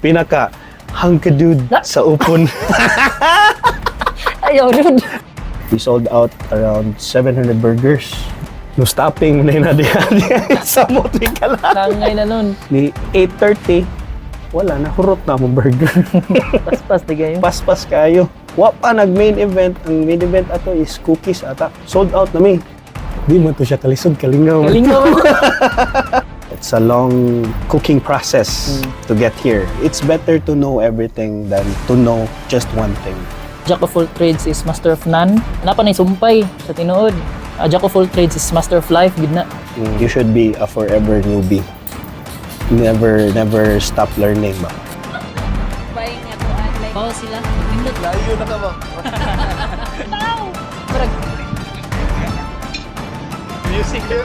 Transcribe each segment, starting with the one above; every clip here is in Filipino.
pinaka hangkadud sa upon. Ayaw, dude. We sold out around 700 burgers. No stopping na yun sa motoy ka lang. Nangay na nun. Ni 8:30, wala na, hurot na mong burger. Paspas, di kayo. Paspas kayo. Wa pa nag-main event. Ang main event ato is cookies ata. Sold out na mi. Di mo to siya kalisod, kalingaw. Kalingaw. It's a long cooking process to get here. It's better to know everything than to know just one thing. Jack of all trades is master of none. Napa na sumpay sa tinuod. Jack of all trades is master of life, gid na. You should be a forever newbie. Never stop learning ba? Buying nga to like Oo sila. Layo na ka ba? Musical?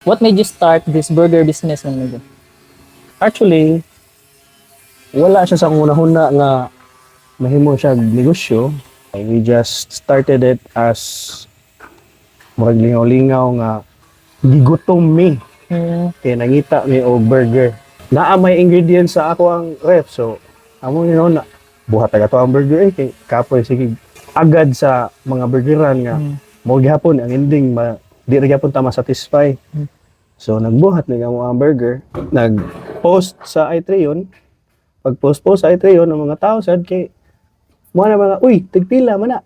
What made you start this burger business man mo? Actually, wala siya sa una-una nga mahimo siya negosyo. We just started it as murag lingaw-lingaw nga gigutom mi. Kaya nangita mi og burger. Naa may ingredients sa ako ang ref. So, amo yun na buhat taga to ang burger kay kapoy sige agad sa mga burgeran nga mo gihapon ang ending di ra gyapon ta ma-satisfy. So nagbuhat na mo ang burger, nag-post sa Itreon. Pag-post sa Itreon ng mga tao sad kay mo na mga uy, tigpila man na.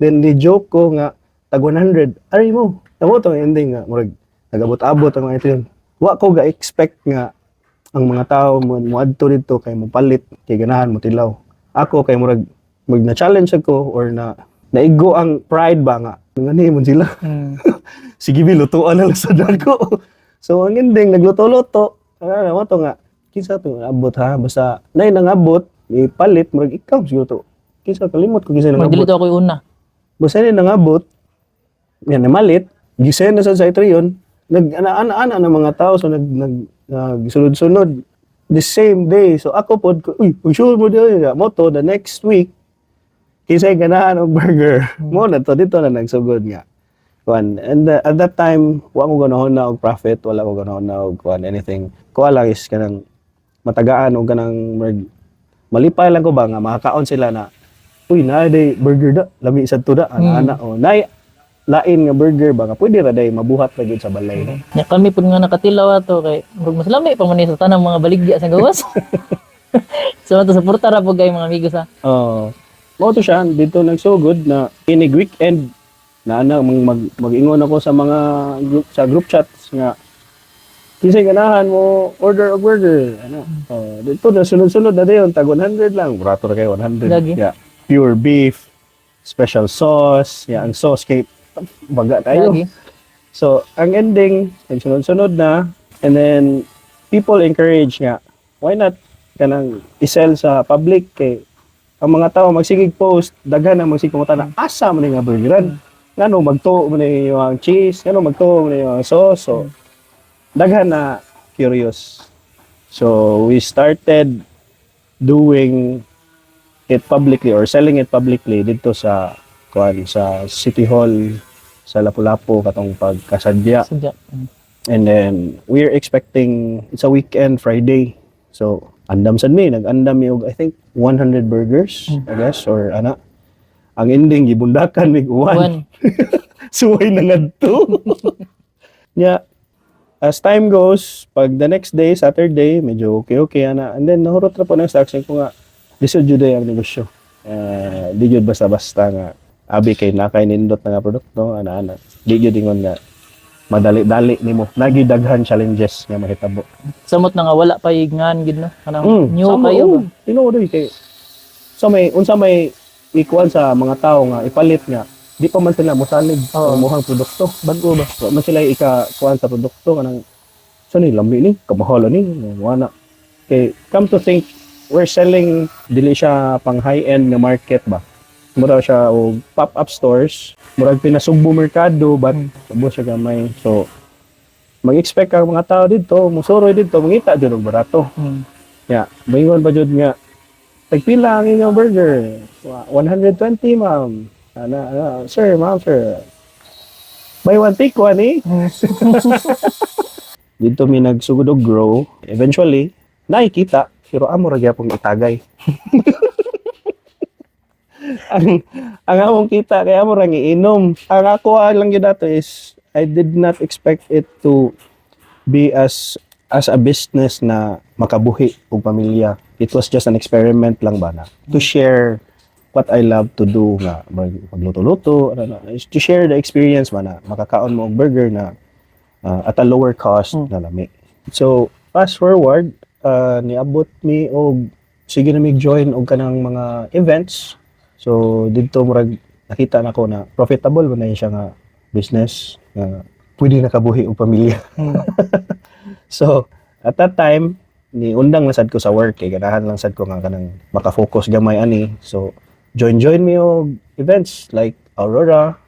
Then di joke ko nga tag 100. Ari mo. Tamo to ending nga murag nagabot-abot ang mga Itreon. Wa ko ga expect nga ang mga tao mo adto dito kay mo palit kay ganahan mo tilaw. Ako kay murag na challenge ako or naigo ang pride ba nga ngani mo sila. Sige bi lutuan na lang sa dago. So ang ending nagluto-luto. Ano mo to nga kinsa to abot ha basta nay nangabot ipalit murag ikaw siguro to. Kinsa kalimot ko kinsa nangabot. Magdilito ako yung una. Basta nay nangabot yan namalit gisen na sa Itreon nag-ana-ana ng mga tao so nagsunod-sunod the same day. So ako pod ko uy sure mo diyo mo to the next week kisay ganahan og burger. Mo na to dito na nagsugod nga. And at that time, wa ko ganahan na og profit, wala ko ganahan na og anything. Ko lang is kanang matagaan og kanang malipay lang ko ba nga makakaon sila na uy na day burger da lami sad to da ana o nay lain nga burger ba nga pwede ra day mabuhat ra gyud sa balay. Nya kami pud nga nakatilaw ato kay murag mas lami pa man ni sa tanang mga baligya sa gawas. So ato suporta ra pud kay mga amigos ha. Mo to siya dito nagsugod na inig weekend na mag-ingon ako sa mga group chats nga kisay ganahan mo order a burger ano dito na sunod-sunod na dayon tag 100 lang brato ra kay 100 Lagi. yeah pure beef special sauce yeah ang sauce kay baga tayo. Lagi. So ang ending sunod-sunod na and then people encourage nga why not kanang i-sell sa public kay ang mga tao magsigig post daghan ang magsigig na asa man nga burgeran ngano magtuo man yung cheese ngano magtuo man yung sauce so daghan na curious so we started doing it publicly or selling it publicly dito sa sa City Hall sa Lapu-Lapu katong pagkasadya Sadya. and then we're expecting it's a weekend Friday so andam sad mi nag-andam mi og I think 100 burgers I guess or ana ang ending gibundakan mig uwan suway na ngadto nya as time goes pag the next day Saturday medyo okay ana and then nahurot ra po ng saction ko nga lisod jud ang negosyo di jud basta-basta nga abi kay nakay nindot na nga produkto ana di jud ingon nga madali-dali nimo nagidaghan challenges nga mahitabo. Samot na nga wala pa igngan gid no. Kanang new kayo ba? Tinuod kay so unsa may ikuan sa mga tao nga ipalit nga di pa man sila mosalig sa muhang produkto bago ba wa man sila ika-kuan sa produkto kanang so ni lambi ni kamahal ni wala kay come to think we're selling dili siya pang high end nga market ba mura siya og pop-up stores murag pinasugbo merkado but sabo siya gamay so mag-expect ang mga tao dito musuroy dito mangita jud og barato Ya, baingon pa jud nga. Tagpila ang inyong burger. 120, ma'am. Sir, ma'am, sir. Buy one, take one, eh. Dito mi nagsugod og grow. Eventually, nakikita. Pero amo ra gyapon itagay. ang among kita, kaya amo ra giinom. Ang ako lang yun dato is, I did not expect it to be as a business na makabuhi og pamilya. It was just an experiment lang ba na to share what I love to do nga magluto-luto, to share the experience ba na makakaon mo og burger na at a lower cost na lami. So, fast forward, niabot mi og sige na mig-join og kanang mga events. So, dito murag nakita na ko na profitable ba na siya nga business nga pwede nakabuhi og pamilya. So, at that time, ni undang lang sad ko sa work, kay ganahan lang sad ko nga kanang makafocus gamay ani. So, join me og events like Aurora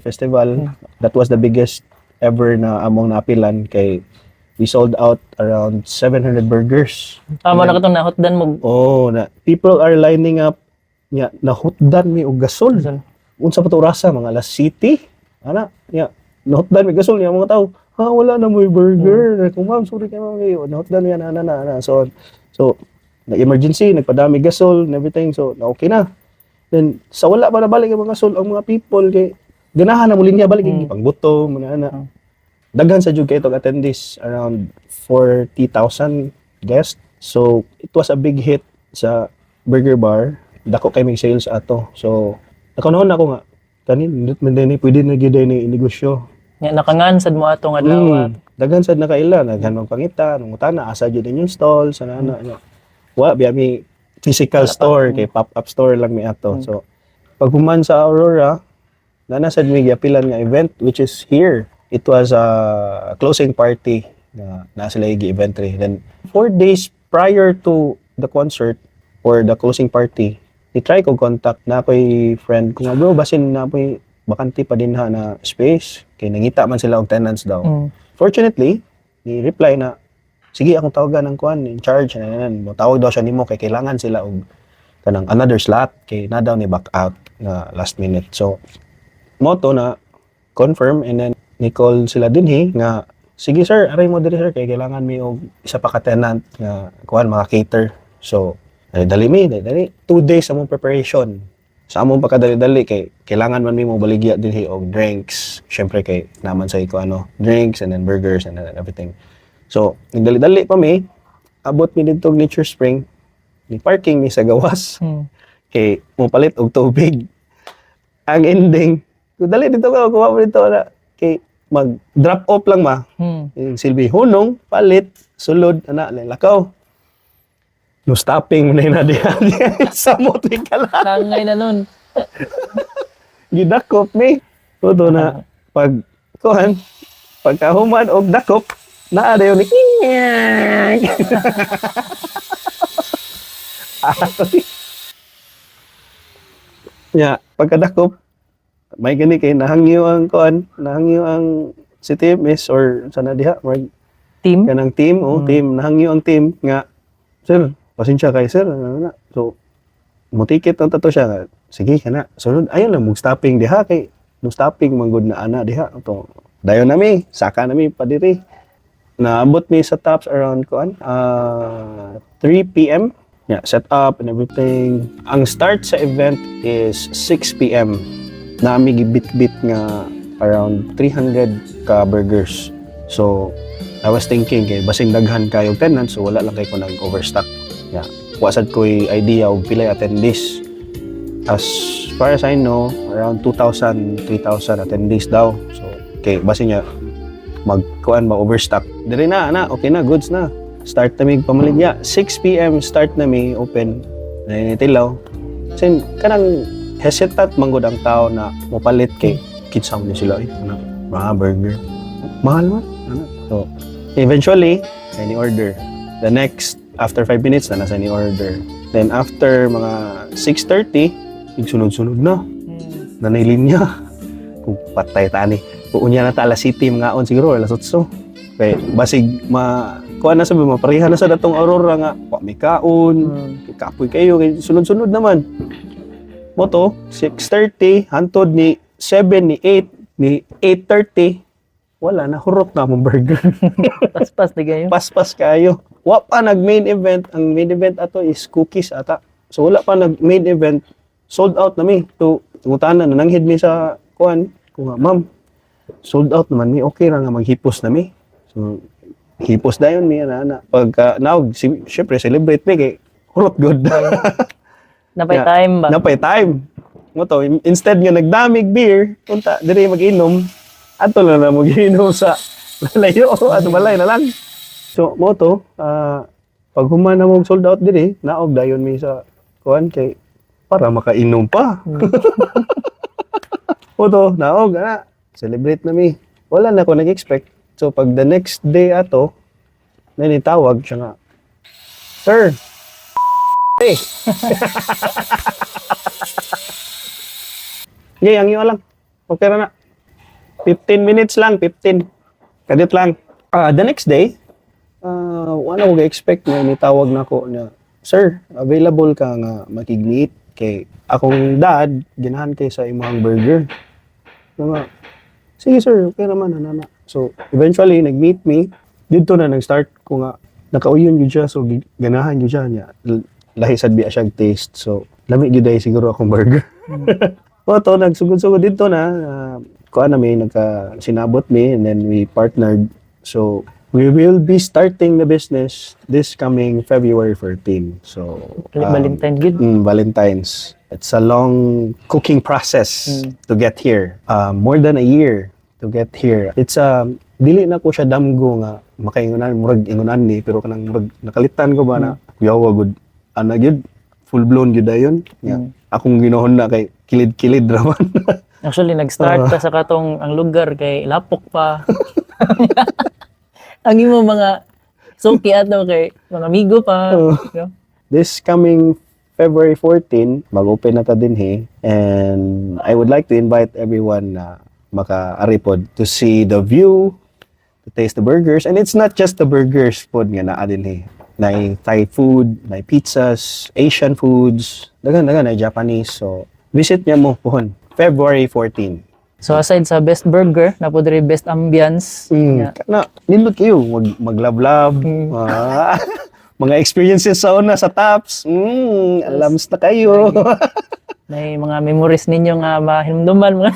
Festival. That was the biggest ever na among naapilan kay we sold out around 700 burgers. Tama na katong nahotdan mo. Oh, na people are lining up nya nahutdan mi og gasol. Unsa pa to rasa mga alas city? Ana, nya nahutdan mi gasol niya mga tao. Wala na mo burger. Kung ma'am, sorry kayo ma'am, nahutdan yan, so na-emergency, nagpadami gasol and everything, so okay na. Then, sa wala pa nabalik ang mga gasol, ang mga people, kay ganahan na muli niya, balik yung pangbuto, mga daghan sa jud kay itong attendees, around 40,000 guests. So, it was a big hit sa burger bar. Dako kay may sales ato. So, nakanahon ako nga, kanin, pwede na gyud ni negosyo. Nga nakangansad mo ato nga adlaw. Daghan sad nakaila, naghan magpangita, nungutana asa jud inyong stall sa nana. Wa biya mi physical store kay pop-up store lang mi ato. So pag human sa Aurora, nana sad mi giapilan nga event which is here. It was a closing party na sila gi-event rin. Then 4 days prior to the concert or the closing party, ni-try ko contact na ako'y friend ko nga, bro, basin na ako'y bakante pa din ha na space. Kaya nangita man sila og tenants daw. Fortunately, ni-reply na, sige akong tawagan ng kuan in charge. Tawag daw siya nimo kay kailangan sila og kanang another slot kay na daw ni back out na last minute. So, moto na confirm and then ni-call sila dinhi nga, sige sir, aray mo diri sir kay kailangan mi og isa pa ka tenant nga kuan mga cater. So, dali 2 days sa mong preparation. Sa among pagkadali-dali kay kailangan man mi mo baligya dinhi og drinks. Syempre kay naman sa iko drinks and then burgers and then everything. So, nagdali-dali pa mi, abot mi dito og Nature Spring, ni parking mi sa gawas. Kay mo palit og tubig. Ang ending, dali dito ka kuha mo dito na kay mag-drop off lang ma. Silbi hunong, palit, sulod ana lakaw. No stopping mo na yun na diyan. Sa motoy ka lang. Tangay na nun. Gidakop mi. Todo na pagkahuman og dakop, naa dayon ni ya, pagkadakop, may gani kay nahangyo ang si TMS or sana diha, Team? kanang team, team, nahangyo ang team nga, sir, pasensya kay sir, so, mutikit ang tato siya, sige ka na, sunod, ayun lang, mag-stopping diha, kay, no stopping, manggod na ana diha, ito, dayon nami, saka nami, padiri, naabot mi sa tops around, 3 p.m., yeah, set up and everything. Ang start sa event is 6 p.m. Nami gibit-bit nga around 300 ka burgers. So, I was thinking, kay basing daghan kayo tenants, so wala lang kay ko nag-overstock. Yeah. Wasad ko'y idea og pilay attendees. As far as I know, around 2,000, 3,000 attendees daw. So, kay basing niya, mag-overstock. Dili na, okay na, goods na. Start na may pamaligya. 6 p.m. start na may open. Nanitilaw. Kasi kanang hesitant manggod ang tao na mapalit kay kinsam niya sila. Mga burger. Mahal man. So, eventually, any order. The next, after 5 minutes, na nasa ni order. Then after mga 6:30, sunod-sunod na. Nanay linya. Kung patay tani. Kung unya na ta alas city, mga on siguro, alas 8. Kaya basig kuha na sabi mo, pareha na sa datong Aurora nga, wa may kaon, kapoy kayo, kay sunod-sunod naman. Moto, 6:30, hantod ni 7, ni 8, ni 8:30, wala na, hurot na mong burger. Paspas na kayo. Paspas kayo. Wa pa nag-main event, ang main event ato is cookies ata. So wala pa nag-main event, sold out na mi. So, tungutanan na, nanghid mi sa kuan, kung nga, ma'am, sold out naman mi, okay ra nga maghipos na mi. So, hipos dayon mi ana. Pagka naog syempre celebrate mi kay hurot good. Napay Yeah. time ba? Napay time. Mo to instead nga nagdamig beer, punta diri mag-inom. Ato na mag-inom sa layo at balay na lang. So mo to pag human na mo sold out diri, naog dayon mi sa kuan kay para makainom pa. Mo to naog ana. Celebrate na mi. Wala na ko nag-expect. So, pag the next day ato, nanitawag siya nga, Sir, hey! Ngay, ang iyo lang. Okay na. 15 minutes lang, 15. Kadit lang. The next day, wala ko ga-expect na nitawag na ko na, Sir, available ka nga makig-meet kay akong dad, ginahan kay sa imong burger. Nga, sige sir, okay naman, anana. So, eventually, nag-meet me. Dito na nag-start ko nga, nakauyon yun siya, so ganahan yun siya niya. Lahi sad biya siyang taste. So, lamig yun dahil siguro akong burger. O to, nagsugod-sugod dito na, kuha na may sinabot me, and then we partnered. So, we will be starting the business this coming February 14. So, Valentine good. Valentine's. It's a long cooking process to get here. More than a year to get here. It's dili na ko siya damgo nga makaingunan murag ingunan ni pero kanang murag nakalitan ko ba na kuyawa gud ana gyud full blown gyud dayon. Akong ginohon na kay kilid-kilid raman. Actually, nag-start ka sa katong ang lugar kay lapok pa. Ang imo mga suki ato kay mga amigo pa. This coming February 14, mag-open na ta din and I would like to invite everyone na maka-aripod to see the view, to taste the burgers, and it's not just the burgers pod nga naa din na Thai food, na pizzas, Asian foods, dagan na Japanese. So visit niya mo pohon February 14. So aside sa best burger, na po diri best ambience. Na nindot kayo mag-love-love. Mga experiences sa una sa Tops. Alams na kayo. May mga memories ninyo nga mahinumduman mga.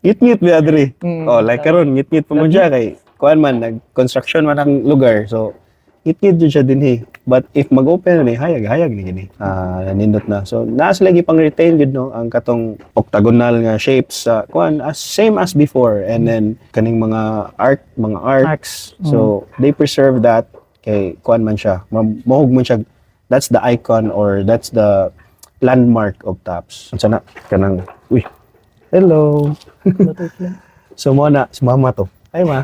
Ngit-ngit ba adri? Like karon ngit-ngit pa mo siya kay kuan man nag-construction man ang lugar. So ngit-ngit jud siya din But if mag-open na hayag ni gini. Nindot na. So naa sila gipang retain gud no ang katong octagonal nga shapes sa kuan as same as before, and then kaning mga arcs. So they preserve that kay kuan man siya. Mahug man siya. That's the icon or that's the landmark of Tops. Unsa na kanang hello. So mo na si mama to. Hi ma.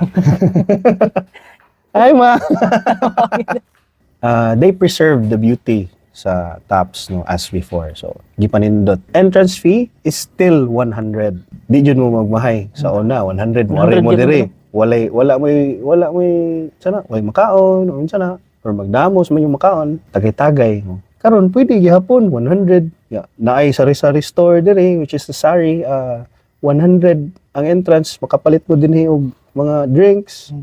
Hi ma. They preserve the beauty sa Tops no as before. So gipanindot. Entrance fee is still 100. Di jud mo magmahay sa una 100 mo diri. Wala may sana way makaon o sana or magdamos man yung makaon tagay-tagay no. Karon pwede gihapon 100. Naay sari-sari store diri which is the sari 100 ang entrance, makapalit mo din og mga drinks,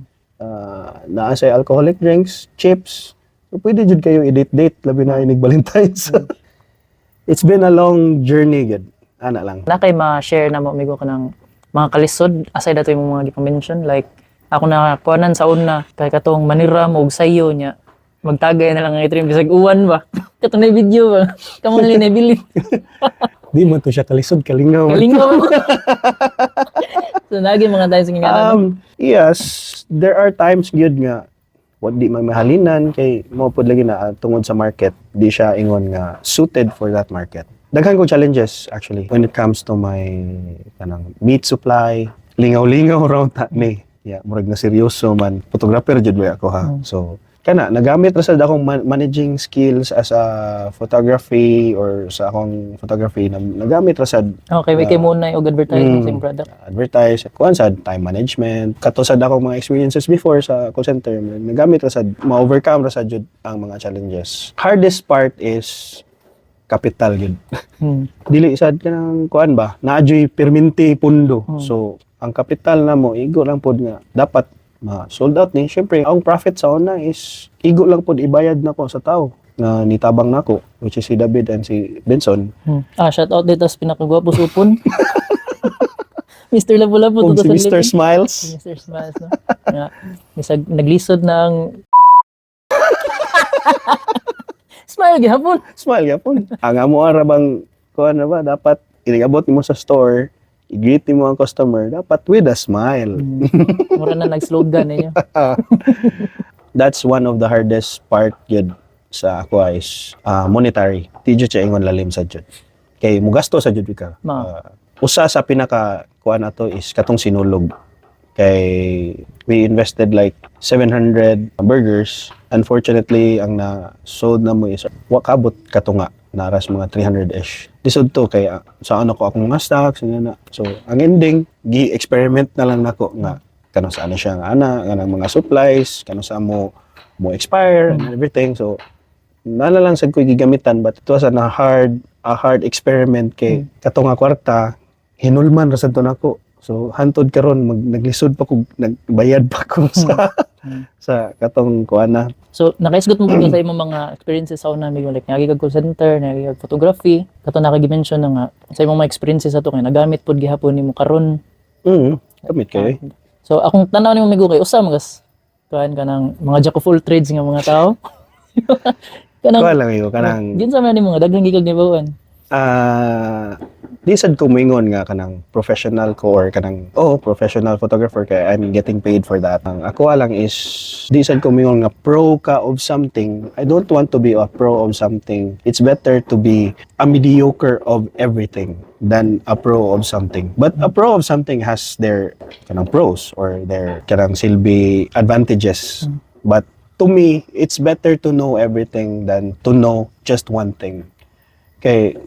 naa say alcoholic drinks, chips. So pwede jud kayo i-date labi na inig Valentine's. It's been a long journey gud. Ana lang. Na kay ma-share na mo migo kanang mga kalisod aside dato yung mga gi-mention like ako na kuanan sa una kay katong manira mo og sayo nya magtagay na lang ang itrim bisag uwan ba katong na video ba kamo na bili Di man to siya kalisod, kalingaw. kalingaw so nagi mga tayo sa ngana Yes, there are times gyud nga what di mamahalinan kay mo pud lagi na tungod sa market di siya ingon nga suited for that market. Daghan ko challenges actually when it comes to my kanang meat supply, lingaw-lingaw raw ta ni. Yeah, murag na seryoso man. Photographer jud ba ako ha. So kana nagamit ra sad akong managing skills as a photography or sa akong photography na nagamit ra sad Okay, may kay muna og advertisement sa imong product. advertise kuan sad time management kato sad akong mga experiences before sa call center nagamit ra sad ma-overcome ra sad jud ang mga challenges. Hardest part is capital yun. Dili sad kanang kuan ba naadyoy perminti pundo. So ang capital na mo igo lang pod nga dapat ma-sold out ni. Siyempre, ang profit sa una is igo lang po ibayad na ko sa tao na nitabang nako which is si David and si Benson. Shout out dito sa pinakagwapo supon. Mr. Lapu-Lapu. Kung si 2011. Mr. Smiles. Mr. Smiles, no? Nga, bisag naglisod na ang... Smile gihapon. Smile yapon. Ang amo ara bang kuan na ba dapat iniabot mo sa store, i-greet mo ang customer dapat with a smile. Mura na nag-slogan ninyo. That's one of the hardest part yun sa ako is monetary. Di jud siya ingon lalim sa jud. Kay mugasto sa jud ka. Usa sa pinaka kuan ato is katong sinulog. Kay we invested like 700 burgers. Unfortunately, ang na-sold na mo is wakabot katunga naras mga 300-ish. Lisod to kay sa ano ko akong mga stocks na. So, ang ending, gi-experiment na lang nako nga kano saan siya nga ng mga supplies, kano sa mo expire and everything. So, nala lang sad ko gigamitan but it was a hard experiment kay katong nga kwarta hinulman ra sad to nako. So, hantod karon naglisod pa ko nagbayad pa ko sa katong kuana. So, nakaisgot mo po sa imong mga experiences sa una, like nagigag call center, nagigag photography. Kato nakagi-mention na nga sa imong mga experiences ato kay nagamit pod gihapon nimo karon. Gamit kay. So, akong tanaw nimo migo kay usa magas kuan kanang mga jack of all trades nga mga tao. Kanang Kuan lang yo kanang ginsa man nimo nga daghang gigag nibawan. di sad ko moingon nga kanang professional ko or kanang professional photographer kay I'm getting paid for that. Ang ako lang is di sad ko moingon nga pro ka of something. I don't want to be a pro of something. It's better to be a mediocre of everything than a pro of something. But a pro of something has their kanang pros or their kanang silbi advantages. But to me, it's better to know everything than to know just one thing. Kay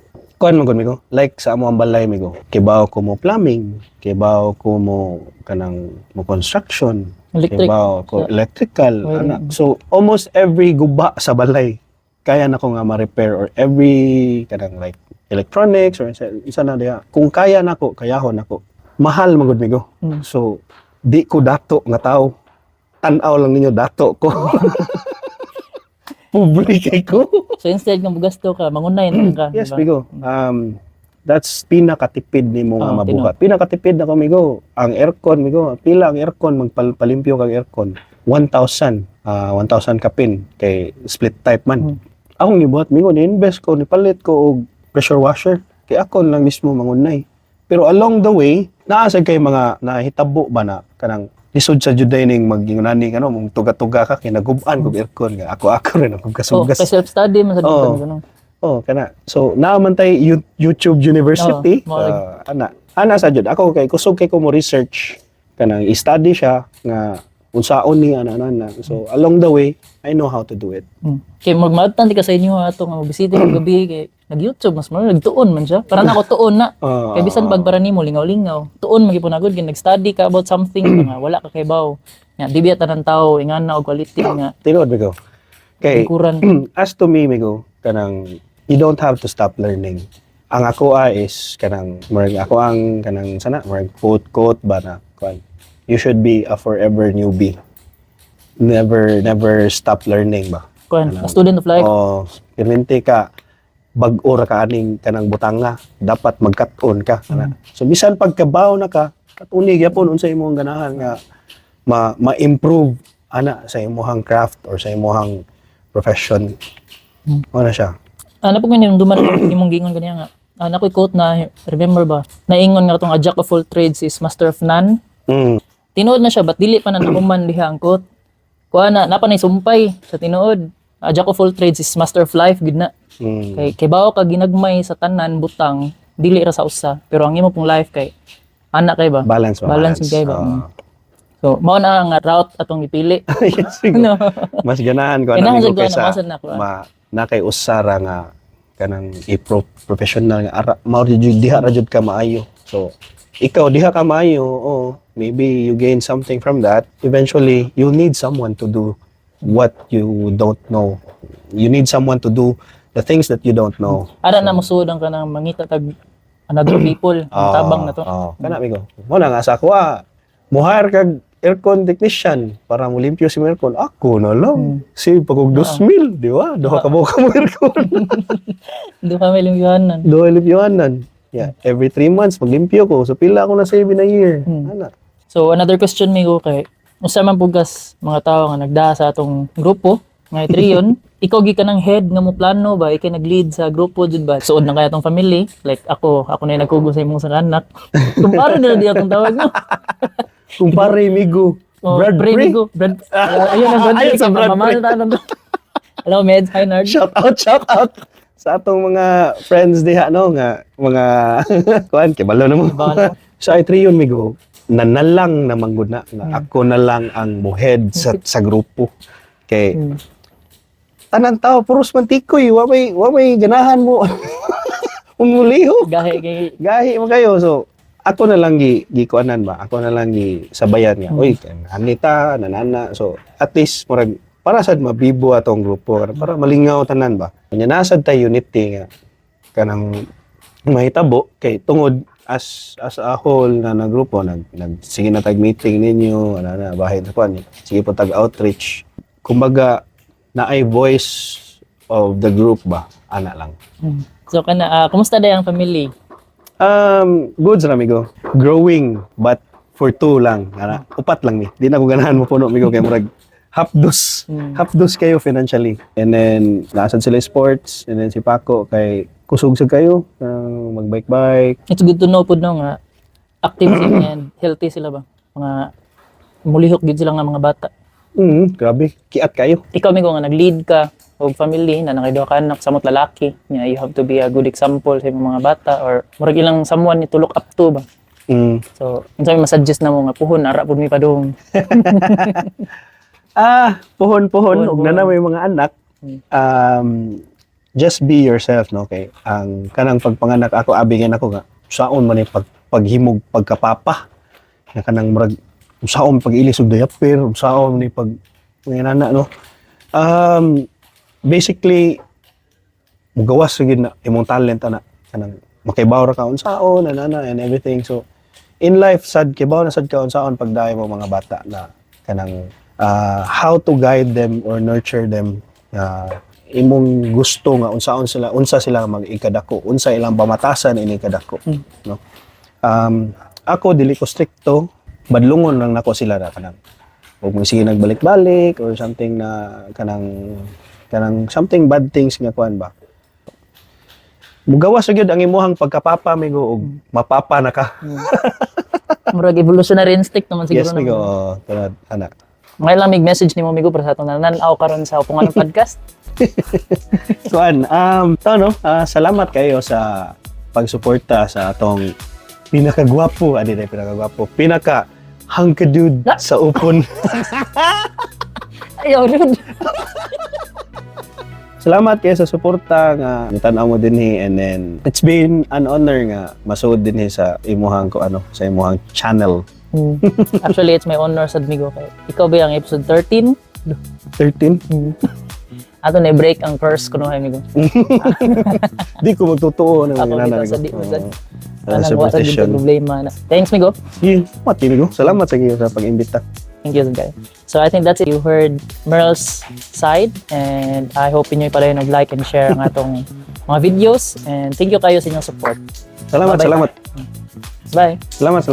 kuan man gud mi ko like sa amo ang balay mi ko kibaw ko mo plumbing, kibaw ko mo kanang mo construction, kibaw ko electrical ana. So almost every guba sa balay kaya na ko nga ma-repair or every kanang like electronics or isa na diha kung kaya nako kayahon nako. Mahal man gud mi ko. So di ko dato nga tao. Tan-aw lang ninyo dato ko. Pobre kay ko. So instead nga mugasto ka, mangunay na ka. Yes, diba? Migo. That's pinakatipid ni mo nga mabuhat. Pinakatipid na ko, Migo. Ang aircon, Migo. Pila ang aircon, magpalimpyo kang aircon. 1,000. 1,000 kapin. Kay split type man. Akong gibuhat, Migo. Ni-invest ko, nipalit ko og pressure washer. Kay ako lang mismo mangunay. Pero along the way, naasag kay mga nahitabo ba na kanang lisod sa juday ning magingunani kano mong tuga-tuga ka kay nagub-an kog aircon nga ako rin ako Oh, gasugas. self study man sa ganun. Kana. So naman tay YouTube University. Ana sa jud ako kay kusog kay ko mo research kanang i-study siya nga unsaon ni ana. So along the way, I know how to do it. Kay magmaatan di ka sa inyo ato nga mobisita ng gabi kay nag-YouTube mas mo nagtuon man siya. Para nako tuon na. Kay bisan pagbara nimo lingaw-lingaw. Tuon magipon agud kay nag-study ka about something nga wala ka kay baw. Nga di biya tanan tawo ingana og quality nga. Tinuod Migo. Kay Likuran. as to me Migo, kanang you don't have to stop learning. Ang ako is kanang murag ako ang kanang sana murag quote ba na kuan. You should be a forever newbie. Never stop learning ba. Kuan, a student of life. Pirminti ka bag-o ra ka aning kanang butanga, dapat magkat-on ka. So bisan pagkabaw na ka, katuni gyapon unsa imong ganahan nga ma-improve ana sa imong craft or sa imong profession. Ano siya? Ano po ganyan duman imong gingon kaniya nga. Nakoy quote na remember ba? Naingon nga tong a jack of all trades is master of none. Tinuod na siya but dili pa na nakuman diha ang quote. Kuha na napanay sumpay sa tinuod. A jack of all trades is master of life gid na. Kay bawo ka ginagmay sa tanan butang dili ra sa usa pero ang imo pong life kay ana kay ba balance kay ba. So, mao na nga route atong ipili. Yes, sigo. No. Mas ganahan ko Ganahan na jud ko na kaysa masan na ko. na kay usara nga kanang professional nga ara mao jud diha ra jud ka maayo. So ikaw diha ka maayo, maybe you gain something from that. Eventually, you need someone to do what you don't know. You need someone to do the things that you don't know. Ara na mosuod ang kanang mangita tag another people, ang tabang na to. Kana amigo. Mo na nga sa ako muhar kag aircon technician para mo limpyo si aircon. Ako na lang. Si pagog 2,000, di ba? Duha ka buka mo aircon. Do kami limpyohanan. Duha limpyohanan. Yeah, every 3 months maglimpyo ko. So pila ako na save in a year. Ana. So another question mi ko kay unsa man pugas mga tao nga nagdaa sa atong grupo nga Trion, ikaw gi ka ng head nga mo plano ba ikay nag-lead sa grupo jud ba? Suod na kay atong family, like ako na yung nagkugo sa imong sa anak. Kumpara na di akong tawag no. Kumpare migo. Brad Pre. Migo. Brad. Ayun ang Brad. Ayun sa Brad Pre. Hello, Meds. Hi, Nard. Shout out sa atong mga friends diha no nga mga kuan kibalo na mo. Kibalo. Sa Trion migo, nanalang na manggod na nga ako na lang ang muhead sa grupo. Kay tanan tao puros mantikoy, wa may ganahan mo. Umuliho. Gahi mo kayo. So ako na lang gikuanan ba? Ako na lang sabayan nga. Uy, anita, nanana. So at least murag para sad mabibo atong grupo para malingaw tanan ba. Nya nasad tay unity nga kanang mahitabo kay tungod as a whole na grupo sige na tag meeting ninyo ana bahay na kuan sige po tag outreach kumbaga naay voice of the group ba ana lang. So kana kumusta day ang family? Goods ra migo. Growing but for 2 lang. Ana, upat lang ni. Di na ko ganahan mo puno migo kay murag hapdos. Hapdos kayo financially. And then nasad sila sports and then si Paco kay kusog sa kayo magbike-bike. It's good to know pud no nga active sila and healthy sila ba? Mga mulihok gid sila nga mga bata. Grabe. Kiat kayo. Ikaw migo nga nag-lead ka og family na nakaiduha ka anak samot lalaki. Yeah, you have to be a good example sa imong mga bata or murag ilang someone to look up to ba? So, unsa may masuggest na mo nga puhon ara pud mi padung. Puhon. Ug na may mga anak. Just be yourself, no? Okay. Ang kanang pagpanganak ako, abigin ako nga, saon man yung paghimog pagkapapa. Na kanang murag, saon pag-ilis og diaper, saon man yung nanana, no? Basically, mugawas sigid na imong talent ana kanang makaibaw ra ka unsaon nanana and everything. So, in life sad kibaw na sad ka unsaon pagdayo mo mga bata na kanang how to guide them or nurture them imong gusto nga unsa sila mag-ikadako, unsa ilang pamatasan ini kadako, no? Ako dili ko stricto, badlungon lang nako sila na kanang ug sige nagbalik-balik or something na kanang something bad things nga kuan ba. Mugawas gyud ang imuhang pagkapapa migo ug mapapa na ka. Murag evolutionary instinct naman siguro. Yes migo, tunad ana. May lang mig message nimo migo para sa atong nananaw karon sa upungan ng podcast. Kuan, salamat kayo sa pagsuporta sa atong pinakagwapo, pinaka hunk dude sa upon. Ayaw dude. Salamat kayo sa suporta nga tan-aw mo dinhi and then it's been an honor nga masuod dinhi sa imuhang sa imuhang channel. Actually, it's my honor sad migo kay ikaw ba ang episode 13? 13? Ato na break ang curse kuno hay migo. Di ko magtotoo ng Ako nanana dito sa migo. di masad. Sa Anong wala din problema na. Thanks migo. Migo. Salamat sa iyo sa pag-imbita. Thank you guys. So I think that's it. You heard Merle's side and I hope inyo pala yung nag-like and share ang atong mga videos and thank you kayo sa inyong support. Salamat. Bye. Salamat.